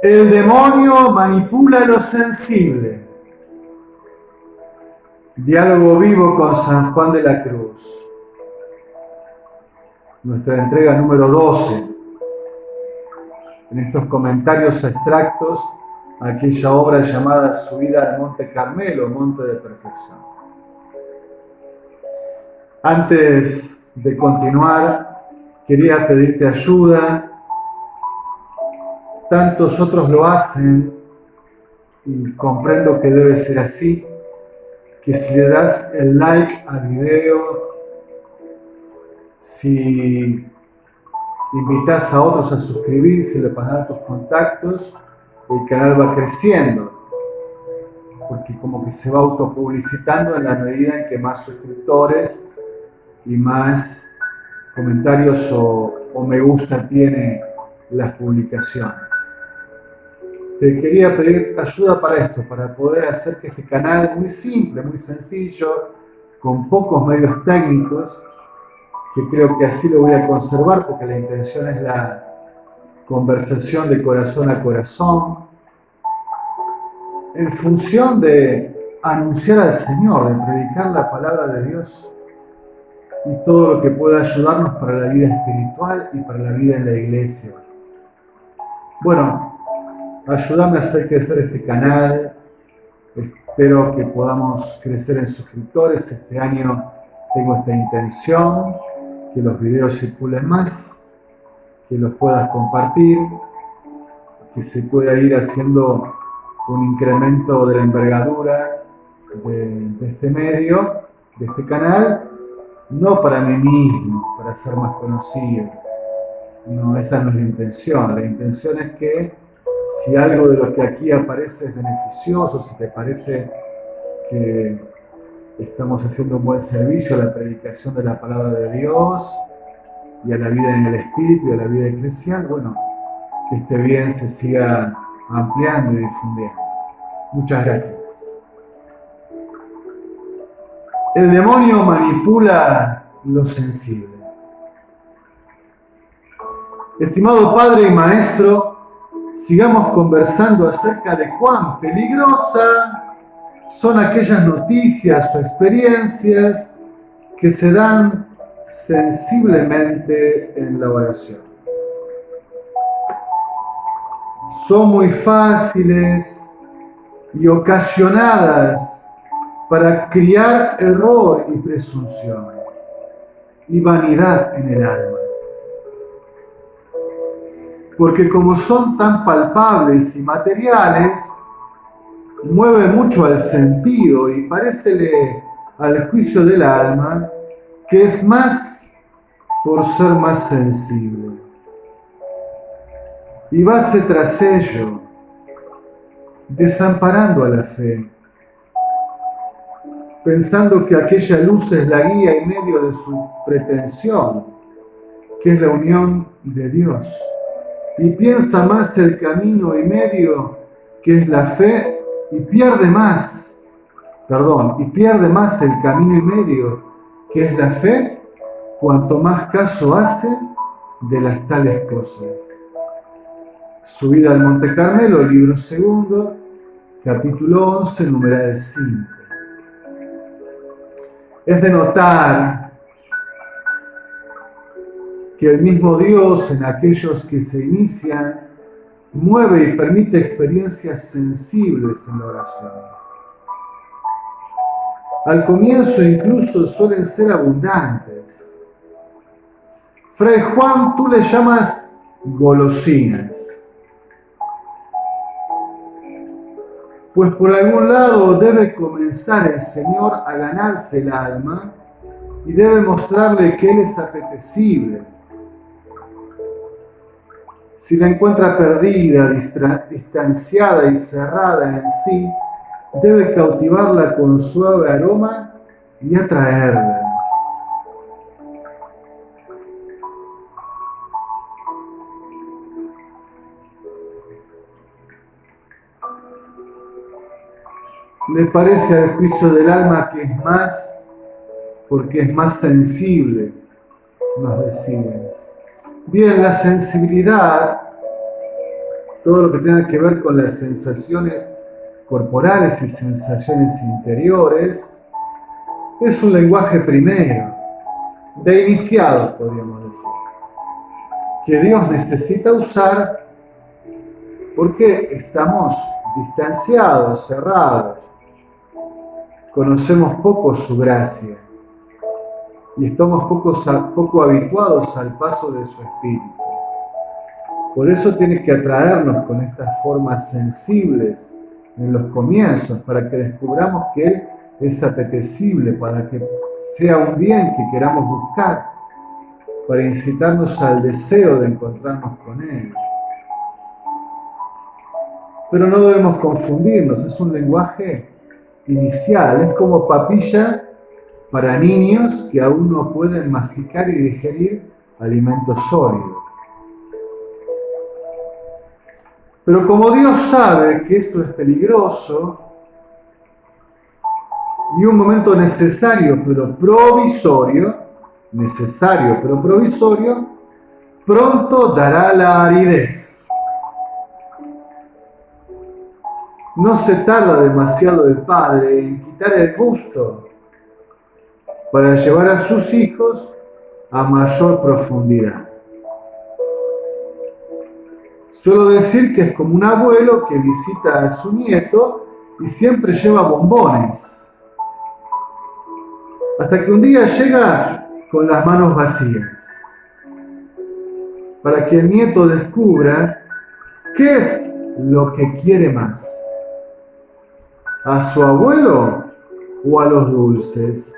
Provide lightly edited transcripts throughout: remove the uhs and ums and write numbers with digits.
El demonio manipula lo sensible. Diálogo vivo con San Juan de la Cruz. Nuestra entrega número 12. En estos comentarios extractos a aquella obra llamada Subida al Monte Carmelo, Monte de Perfección. Antes de continuar, quería pedirte ayuda. Tantos otros lo hacen y comprendo que debe ser así, que si le das el like al video, si invitas a otros a suscribirse, le pasas a tus contactos, el canal va creciendo, porque como que se va autopublicitando en la medida en que más suscriptores y más comentarios o me gusta tiene las publicaciones. Te quería pedir ayuda para esto, para poder hacer que este canal muy simple, muy sencillo, con pocos medios técnicos, que creo que así lo voy a conservar porque la intención es la conversación de corazón a corazón, en función de anunciar al Señor, de predicar la palabra de Dios y todo lo que pueda ayudarnos para la vida espiritual y para la vida en la iglesia. Bueno, ayúdame a hacer crecer este canal. Espero que podamos crecer en suscriptores. Este año tengo esta intención, que los videos circulen más, que los puedas compartir, que se pueda ir haciendo un incremento de la envergadura de este medio, de este canal, no para mí mismo, para ser más conocido. No, esa no es la intención. La intención es que si algo de lo que aquí aparece es beneficioso, si te parece que estamos haciendo un buen servicio a la predicación de la palabra de Dios y a la vida en el Espíritu y a la vida eclesial, bueno, que este bien se siga ampliando y difundiendo. Muchas gracias. El demonio manipula lo sensible. Estimado Padre y Maestro, sigamos conversando acerca de cuán peligrosa son aquellas noticias o experiencias que se dan sensiblemente en la oración. Son muy fáciles y ocasionadas para criar error y presunción y vanidad en el alma. Porque como son tan palpables y materiales, mueve mucho al sentido y parécele al juicio del alma que es más por ser más sensible. Y vase tras ello, desamparando a la fe, pensando que aquella luz es la guía y medio de su pretensión, que es la unión de Dios. Y piensa más el camino y medio que es la fe y pierde más el camino y medio que es la fe cuanto más caso hace de las tales cosas. Subida al Monte Carmelo, libro 2, capítulo 11, numeral 5. Es de notar que el mismo Dios en aquellos que se inician mueve y permite experiencias sensibles en la oración. Al comienzo incluso suelen ser abundantes. Fray Juan, tú le llamas golosinas. Pues por algún lado debe comenzar el Señor a ganarse el alma y debe mostrarle que Él es apetecible. Si la encuentra perdida, distanciada y cerrada en sí, debe cautivarla con suave aroma y atraerla. Le parece al juicio del alma que es más, porque es más sensible, nos decías. Bien, la sensibilidad todo lo que tenga que ver con las sensaciones corporales y sensaciones interiores, es un lenguaje primero, de iniciado, podríamos decir, que Dios necesita usar porque estamos distanciados, cerrados, conocemos poco su gracia y estamos poco habituados al paso de su Espíritu. Por eso tiene que atraernos con estas formas sensibles en los comienzos, para que descubramos que Él es apetecible, para que sea un bien que queramos buscar, para incitarnos al deseo de encontrarnos con Él. Pero no debemos confundirnos, es un lenguaje inicial, es como papilla para niños que aún no pueden masticar y digerir alimentos sólidos. Pero como Dios sabe que esto es peligroso y un momento necesario pero provisorio, pronto dará la aridez. No se tarda demasiado el Padre en quitar el gusto para llevar a sus hijos a mayor profundidad. Suelo decir que es como un abuelo que visita a su nieto y siempre lleva bombones, hasta que un día llega con las manos vacías, para que el nieto descubra qué es lo que quiere más, a su abuelo o a los dulces.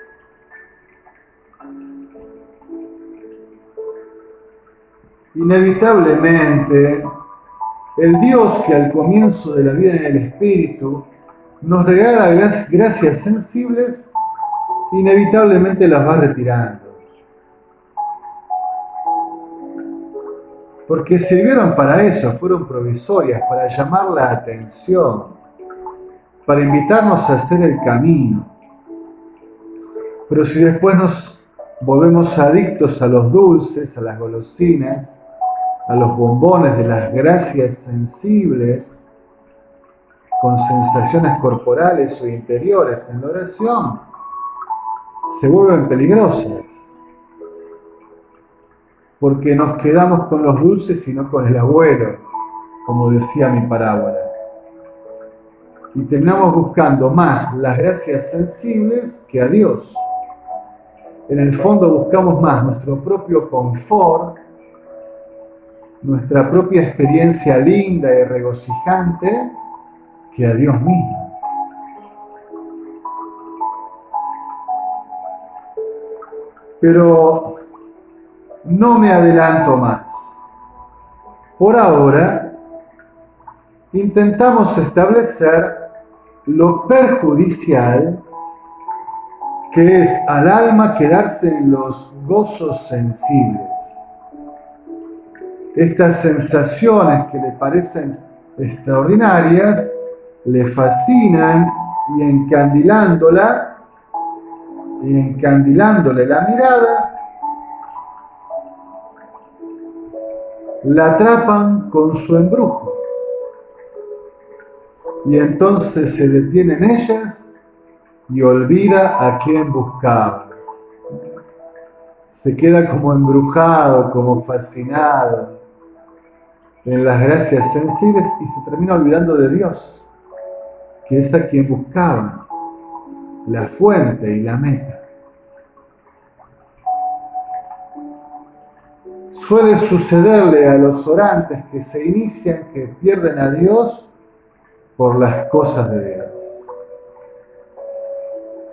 Inevitablemente, el Dios que al comienzo de la vida en el Espíritu nos regala gracias sensibles, inevitablemente las va retirando. Porque sirvieron para eso, fueron provisorias, para llamar la atención, para invitarnos a hacer el camino. Pero si después nos volvemos adictos a los dulces, a las golosinas, a los bombones de las gracias sensibles, con sensaciones corporales o interiores en la oración, se vuelven peligrosas, porque nos quedamos con los dulces y no con el abuelo, como decía mi parábola. Y terminamos buscando más las gracias sensibles que a Dios. En el fondo buscamos más nuestro propio confort, nuestra propia experiencia linda y regocijante, que a Dios mismo. Pero no me adelanto más. Por ahora, intentamos establecer lo perjudicial que es al alma quedarse en los gozos sensibles. Estas sensaciones que le parecen extraordinarias, le fascinan y encandilándole la mirada, la atrapan con su embrujo. Y entonces se detiene en ellas y olvida a quien buscaba. Se queda como embrujado, como fascinado en las gracias sensibles y se termina olvidando de Dios, que es a quien buscaba, la fuente y la meta. Suele sucederle a los orantes que se inician que pierden a Dios por las cosas de Dios.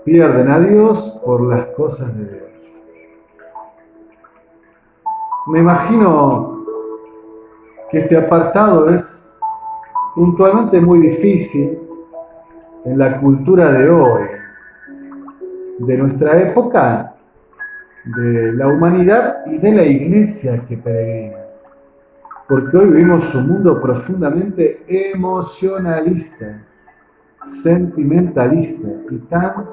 Pierden a Dios por las cosas de Dios. Me imagino que este apartado es puntualmente muy difícil en la cultura de hoy, de nuestra época, de la humanidad y de la iglesia que peregrina. Porque hoy vivimos un mundo profundamente emocionalista, sentimentalista y tan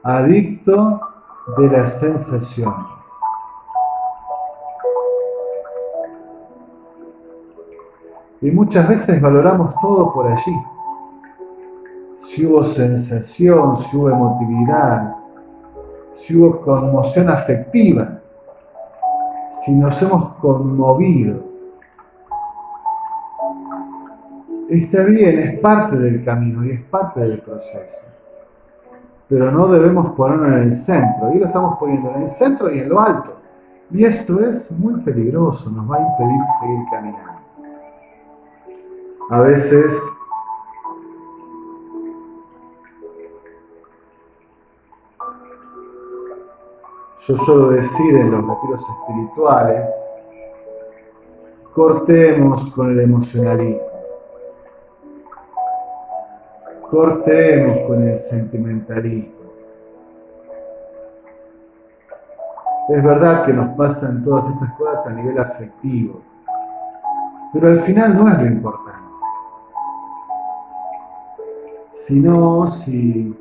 adicto de las sensaciones. Y muchas veces valoramos todo por allí. Si hubo sensación, si hubo emotividad, si hubo conmoción afectiva, si nos hemos conmovido. Está bien, es parte del camino y es parte del proceso. Pero no debemos ponerlo en el centro. Y lo estamos poniendo en el centro y en lo alto. Y esto es muy peligroso, nos va a impedir seguir caminando. A veces yo suelo decir en los retiros espirituales, cortemos con el emocionalismo, cortemos con el sentimentalismo. Es verdad que nos pasan todas estas cosas a nivel afectivo, pero al final no es lo importante, sino si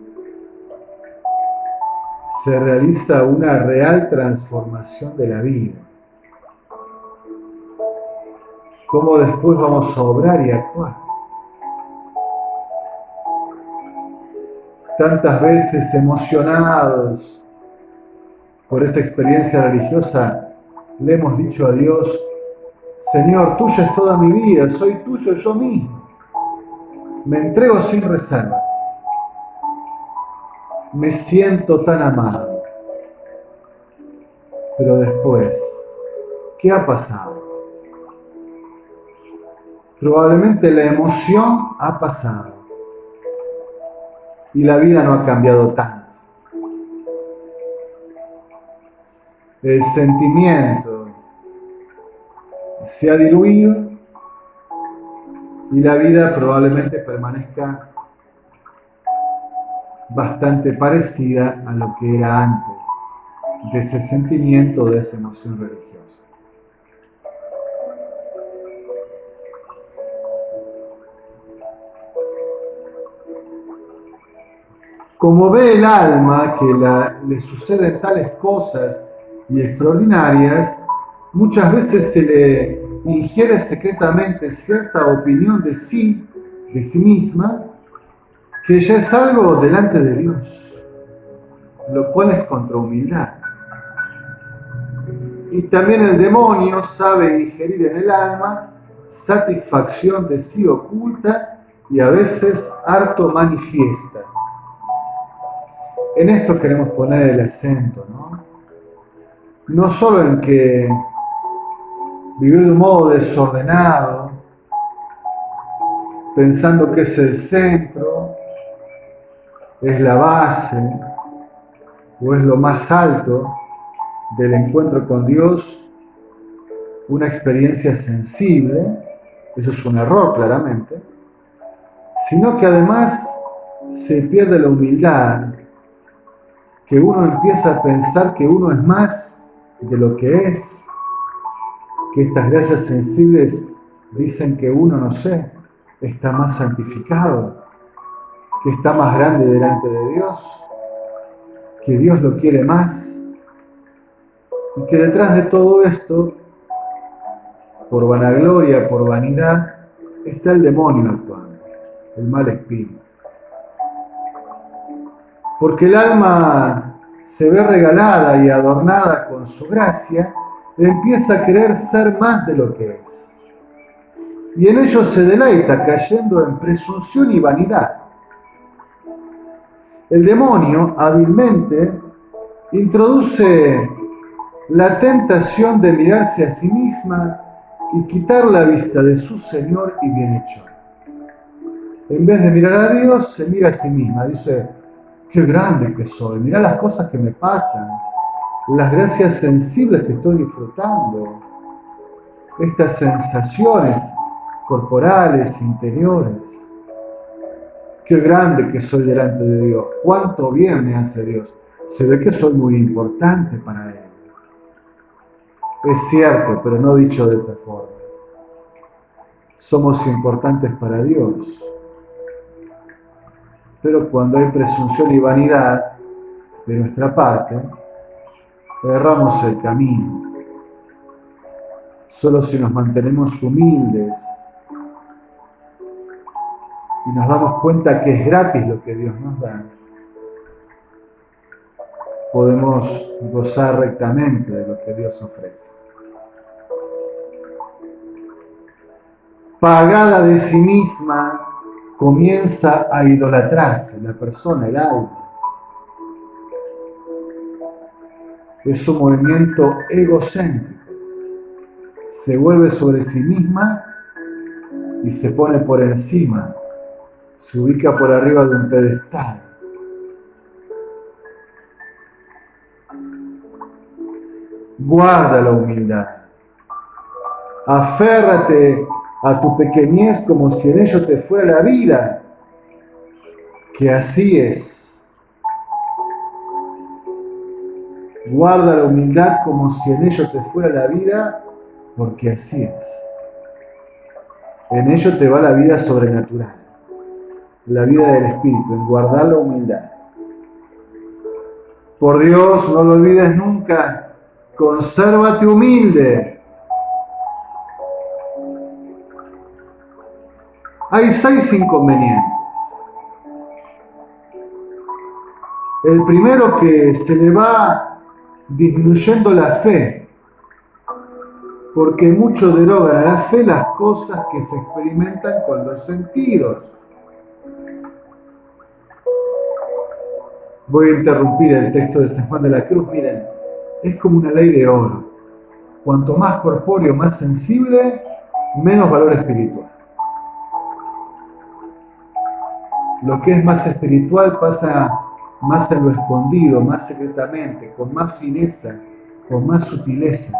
se realiza una real transformación de la vida. Cómo después vamos a obrar y actuar. Tantas veces emocionados por esa experiencia religiosa, le hemos dicho a Dios, Señor, tuya es toda mi vida, soy tuyo yo mismo. Me entrego sin reservas. Me siento tan amado. Pero después, ¿qué ha pasado? Probablemente la emoción ha pasado y la vida no ha cambiado tanto. El sentimiento se ha diluido y la vida probablemente permanezca bastante parecida a lo que era antes de ese sentimiento, de esa emoción religiosa. Como ve el alma que le suceden tales cosas y extraordinarias, muchas veces se le ingiere secretamente cierta opinión de sí misma, que ya es algo delante de Dios, lo cual es contra humildad. Y también el demonio sabe ingerir en el alma satisfacción de sí oculta y a veces harto manifiesta. En esto queremos poner el acento, ¿no? No solo en que vivir de un modo desordenado, pensando que es el centro, es la base o es lo más alto del encuentro con Dios, una experiencia sensible, eso es un error claramente, sino que además se pierde la humildad, que uno empieza a pensar que uno es más de lo que es, que estas gracias sensibles dicen que uno, no sé, está más santificado, que está más grande delante de Dios, que Dios lo quiere más, y que detrás de todo esto, por vanagloria, por vanidad, está el demonio actuando, el mal espíritu. Porque el alma se ve regalada y adornada con su gracia, empieza a querer ser más de lo que es. Y en ello se deleita, cayendo en presunción y vanidad. El demonio hábilmente introduce la tentación de mirarse a sí misma y quitar la vista de su Señor y bienhechor. En vez de mirar a Dios, se mira a sí misma. Dice, qué grande que soy, mirá las cosas que me pasan, las gracias sensibles que estoy disfrutando, estas sensaciones corporales, interiores. Qué grande que soy delante de Dios, cuánto bien me hace Dios. Se ve que soy muy importante para Él. Es cierto, pero no dicho de esa forma. Somos importantes para Dios. Pero cuando hay presunción y vanidad de nuestra parte, erramos el camino. Solo si nos mantenemos humildes y nos damos cuenta que es gratis lo que Dios nos da, podemos gozar rectamente de lo que Dios ofrece. Pagada de sí misma, comienza a idolatrarse la persona, el alma. Es un movimiento egocéntrico. Se vuelve sobre sí misma y se pone por encima, se ubica por arriba de un pedestal. Guarda la humildad. Aférrate a tu pequeñez como si en ello te fuera la vida, que así es. Guarda la humildad como si en ello te fuera la vida, porque así es. En ello te va la vida sobrenatural, la vida del Espíritu, en guardar la humildad. Por Dios, no lo olvides nunca, consérvate humilde. Hay 6 inconvenientes. El primero, que se le va disminuyendo la fe, porque mucho derogan a la fe las cosas que se experimentan con los sentidos. Voy a interrumpir el texto de San Juan de la Cruz. Miren, es como una ley de oro. Cuanto más corpóreo, más sensible, menos valor espiritual. Lo que es más espiritual pasa más en lo escondido, más secretamente, con más fineza, con más sutileza,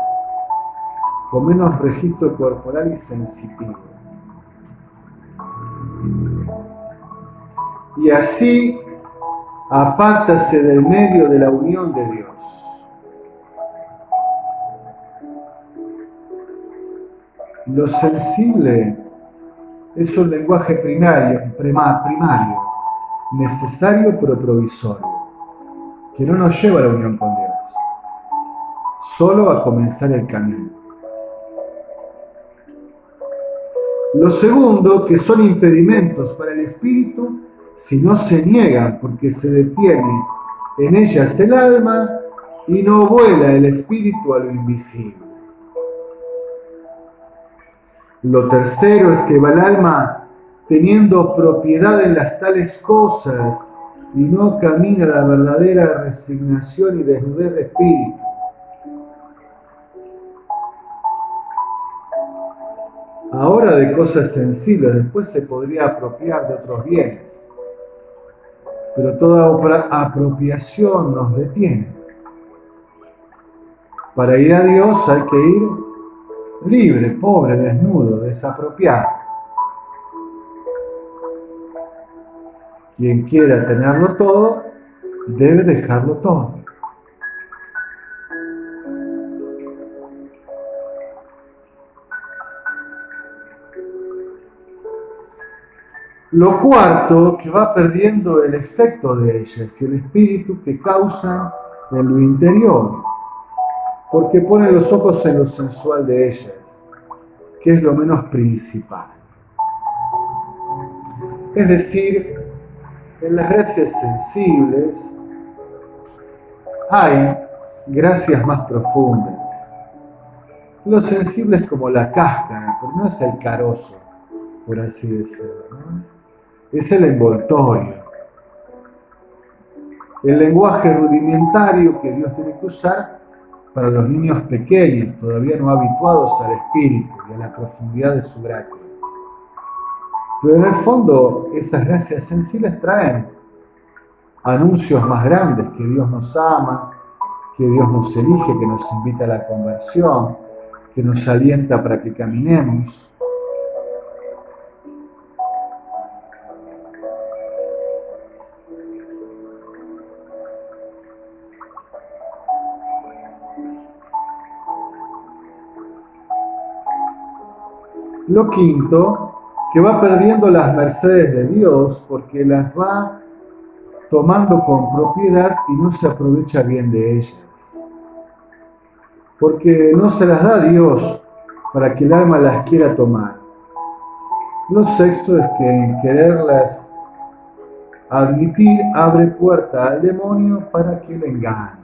con menos registro corporal y sensitivo. Y así, apártase del medio de la unión de Dios. Lo sensible es un lenguaje primario, necesario pero provisorio, que no nos lleva a la unión con Dios, solo a comenzar el camino. Lo segundo, que son impedimentos para el espíritu si no se niegan, porque se detiene en ellas el alma y no vuela el espíritu a lo invisible. Lo tercero es que va el alma teniendo propiedad en las tales cosas y no camina la verdadera resignación y desnudez de espíritu. Ahora de cosas sensibles, después se podría apropiar de otros bienes, pero toda apropiación nos detiene. Para ir a Dios hay que ir libre, pobre, desnudo, desapropiado. Quien quiera tenerlo todo, debe dejarlo todo. Lo cuarto, que va perdiendo el efecto de ellas y el espíritu que causan en lo interior, porque pone los ojos en lo sensual de ellas, que es lo menos principal. Es decir, en las gracias sensibles hay gracias más profundas. Lo sensible es como la cáscara, pero no es el carozo, por así decirlo, ¿no? Es el envoltorio. El lenguaje rudimentario que Dios tiene que usar para los niños pequeños, todavía no habituados al espíritu y a la profundidad de su gracia. Pero en el fondo, esas gracias sensibles traen anuncios más grandes, que Dios nos ama, que Dios nos elige, que nos invita a la conversión, que nos alienta para que caminemos. Lo quinto, que va perdiendo las mercedes de Dios porque las va tomando con propiedad y no se aprovecha bien de ellas. Porque no se las da Dios para que el alma las quiera tomar. Lo sexto es que en quererlas admitir abre puerta al demonio para que le engañe.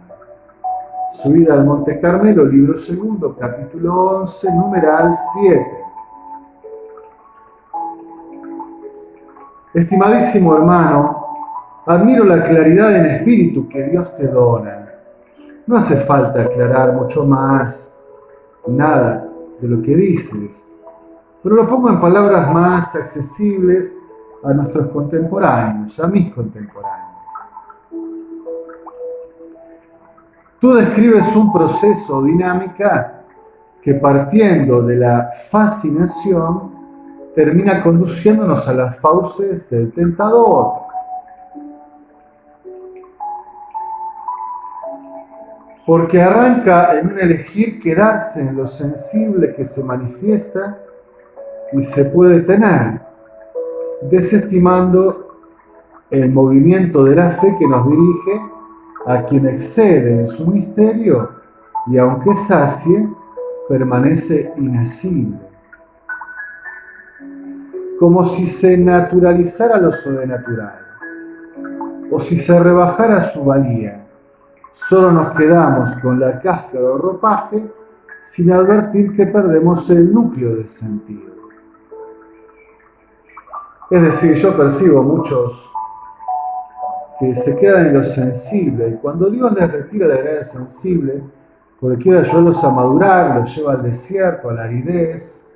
Subida al Monte Carmelo, libro segundo, capítulo 11, numeral 7. Estimadísimo hermano, admiro la claridad en espíritu que Dios te dona. No hace falta aclarar mucho más nada de lo que dices, pero lo pongo en palabras más accesibles a nuestros contemporáneos, a mis contemporáneos. Tú describes un proceso o dinámica que partiendo de la fascinación termina conduciéndonos a las fauces del tentador. Porque arranca en un elegir quedarse en lo sensible que se manifiesta y se puede tener, desestimando el movimiento de la fe que nos dirige a quien excede en su misterio y aunque sacie, permanece inasible. Como si se naturalizara lo sobrenatural, o si se rebajara su valía. Solo nos quedamos con la cáscara o ropaje sin advertir que perdemos el núcleo del sentido. Es decir, yo percibo muchos que se quedan en lo sensible y cuando Dios les retira la gracia sensible, porque quiere ayudarlos a madurar, los lleva al desierto, a la aridez,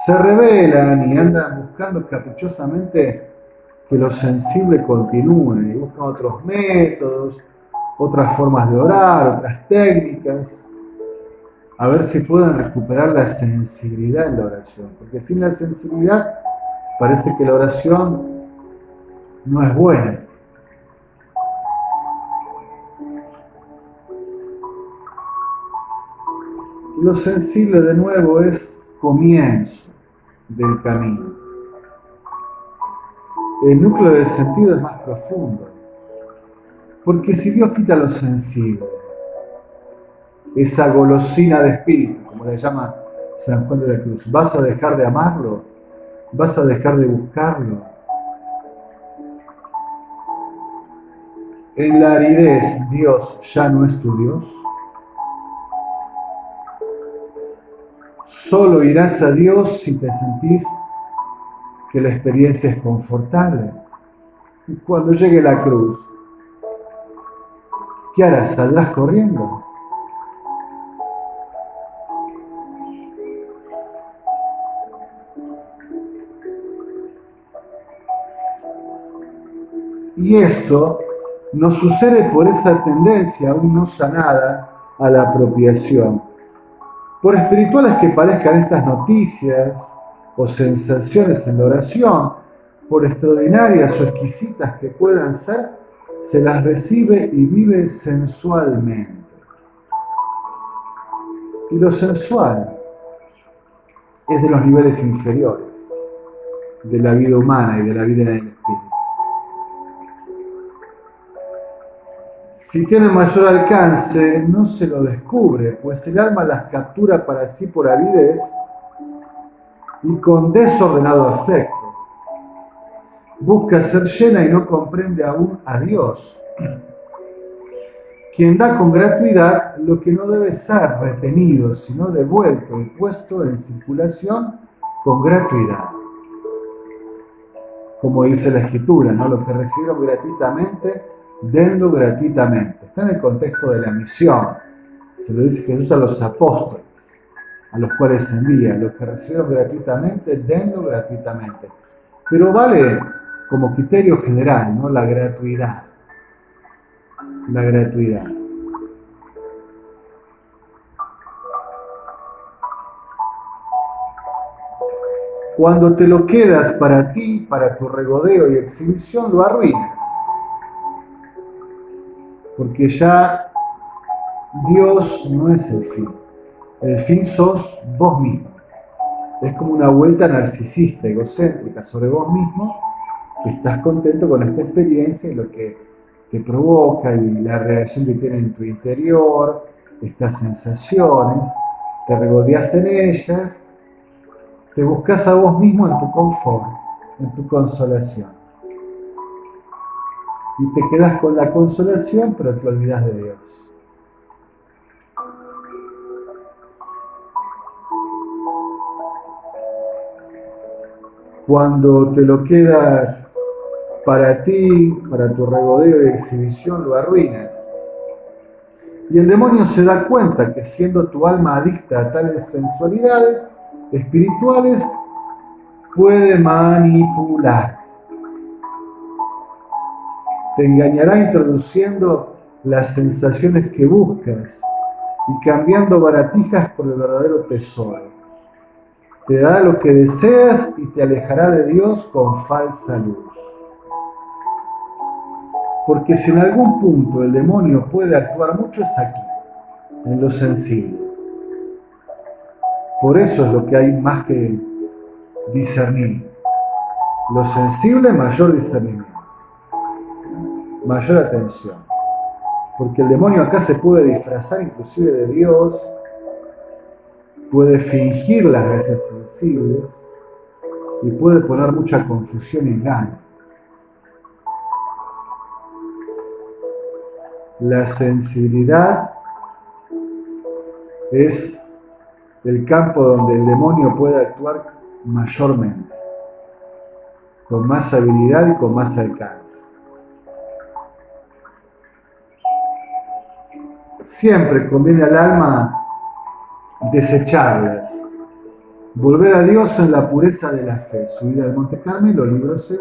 se rebelan y andan buscando caprichosamente que lo sensible continúe y buscan otros métodos, otras formas de orar, otras técnicas, a ver si pueden recuperar la sensibilidad en la oración, porque sin la sensibilidad parece que la oración no es buena. Lo sensible de nuevo es comienzo del camino. El núcleo del sentido es más profundo, porque si Dios quita lo sensible, esa golosina de espíritu, como le llama San Juan de la Cruz, ¿vas a dejar de amarlo? ¿Vas a dejar de buscarlo? En la aridez, Dios ya no es tu Dios. Solo irás a Dios si te sentís que la experiencia es confortable. Y cuando llegue la cruz, ¿qué harás? ¿Saldrás corriendo? Y esto nos sucede por esa tendencia aún no sanada a la apropiación. Por espirituales que parezcan estas noticias o sensaciones en la oración, por extraordinarias o exquisitas que puedan ser, se las recibe y vive sensualmente. Y lo sensual es de los niveles inferiores de la vida humana y de la vida en el espíritu. Si tiene mayor alcance, no se lo descubre, pues el alma las captura para sí por avidez y con desordenado afecto. Busca ser llena y no comprende aún a Dios, quien da con gratuidad lo que no debe ser retenido, sino devuelto y puesto en circulación con gratuidad. Como dice la Escritura, ¿no? Lo que recibieron gratuitamente, denlo gratuitamente. Está en el contexto de la misión. Se lo dice Jesús a los apóstoles, a los cuales envía. Los que recibieron gratuitamente, denlo gratuitamente. Pero vale como criterio general, ¿no? La gratuidad. La gratuidad. Cuando te lo quedas para ti, para tu regodeo y exhibición, lo arruinas. Porque ya Dios no es el fin. El fin sos vos mismo. Es como una vuelta narcisista, egocéntrica sobre vos mismo, que estás contento con esta experiencia y lo que te provoca y la reacción que tiene en tu interior, estas sensaciones, te regodeas en ellas Te buscas a vos mismo en tu confort, en tu consolación. Y te quedas con la consolación, pero te olvidas de Dios. Cuando te lo quedas para ti, para tu regodeo y exhibición, lo arruinas. Y el demonio se da cuenta que siendo tu alma adicta a tales sensualidades espirituales, puede manipular. Te engañará introduciendo las sensaciones que buscas y cambiando baratijas por el verdadero tesoro. Te dará lo que deseas y te alejará de Dios con falsa luz. Porque si en algún punto el demonio puede actuar mucho es aquí, en lo sensible. Por eso es lo que hay más que discernir. Lo sensible, mayor discernimiento, mayor atención. Porque el demonio acá se puede disfrazar inclusive de Dios, puede fingir las gracias sensibles y puede poner mucha confusión y engaño. La sensibilidad es el campo donde el demonio puede actuar mayormente, con más habilidad y con más alcance. Siempre conviene al alma desecharlas, volver a Dios en la pureza de la fe. Subida al Monte Carmelo, libro 2,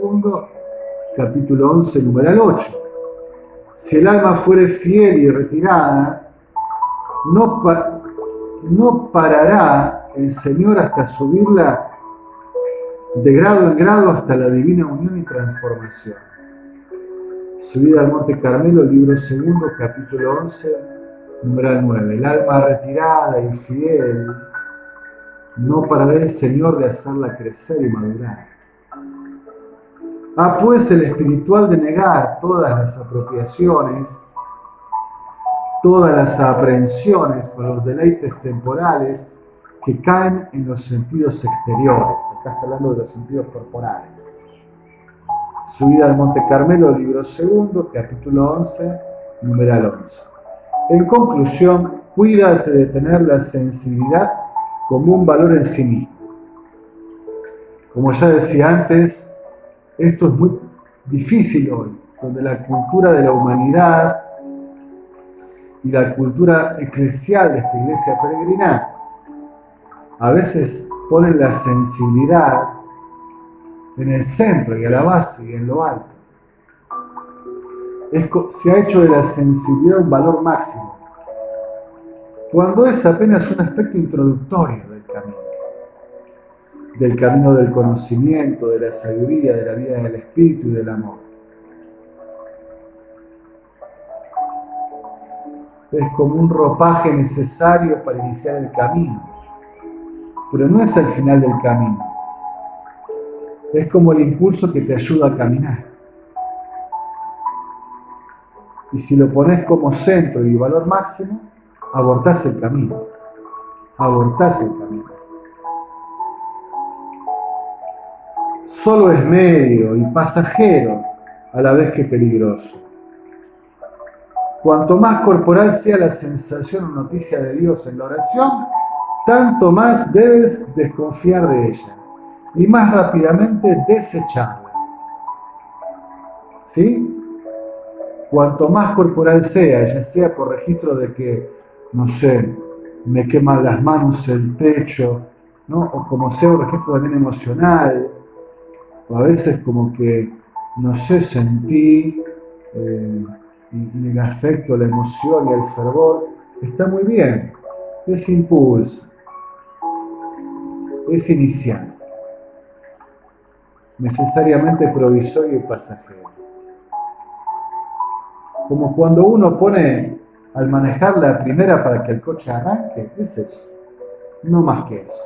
capítulo 11, numeral 8. Si el alma fuere fiel y retirada, no parará el Señor hasta subirla de grado en grado hasta la divina unión y transformación. Subida al Monte Carmelo, libro 2, capítulo 11, numeral 9. El alma retirada y fiel, no parará el Señor de hacerla crecer y madurar. Pues el espiritual de negar todas las apropiaciones, todas las aprehensiones con los deleites temporales que caen en los sentidos exteriores. Acá está hablando de los sentidos corporales. Subida al Monte Carmelo, libro 2, capítulo 11, numeral 11. En conclusión, cuídate de tener la sensibilidad como un valor en sí mismo. Como ya decía antes, esto es muy difícil hoy, donde la cultura de la humanidad y la cultura eclesial de esta iglesia peregrina a veces ponen la sensibilidad en el centro y a la base y en lo alto. Se ha hecho de la sensibilidad un valor máximo, cuando es apenas un aspecto introductorio del camino del conocimiento, de la sabiduría, de la vida del espíritu y del amor. Es como un ropaje necesario para iniciar el camino, pero no es el final del camino. Es como el impulso que te ayuda a caminar. Y si lo pones como centro y valor máximo, abortás el camino. Abortás el camino. Solo es medio y pasajero a la vez que peligroso. Cuanto más corporal sea la sensación o noticia de Dios en la oración, tanto más debes desconfiar de ella y más rápidamente desecharla. ¿Sí? Cuanto más corporal sea, ya sea por registro de que, no sé, me queman las manos, el pecho, ¿no? O como sea un registro también emocional, o a veces como que, no sé, sentí y el afecto, la emoción y el fervor, está muy bien, es impulso, es inicial, necesariamente provisorio y pasajero. Como cuando uno pone al manejar la primera para que el coche arranque, es eso, no más que eso.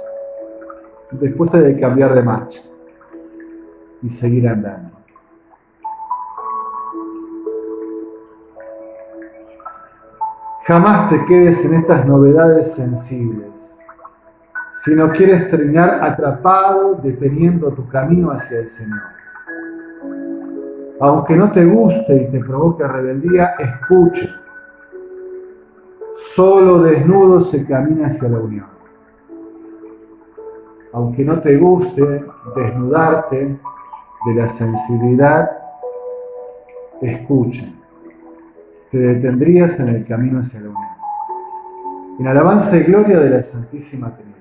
Después hay que cambiar de marcha y seguir andando. Jamás te quedes en estas novedades sensibles. Si no quieres terminar atrapado, deteniendo tu camino hacia el Señor. Aunque no te guste y te provoque rebeldía, escucha. Solo desnudo se camina hacia la unión. Aunque no te guste desnudarte de la sensibilidad, escucha. Te detendrías en el camino hacia la unión. En alabanza y gloria de la Santísima Trinidad.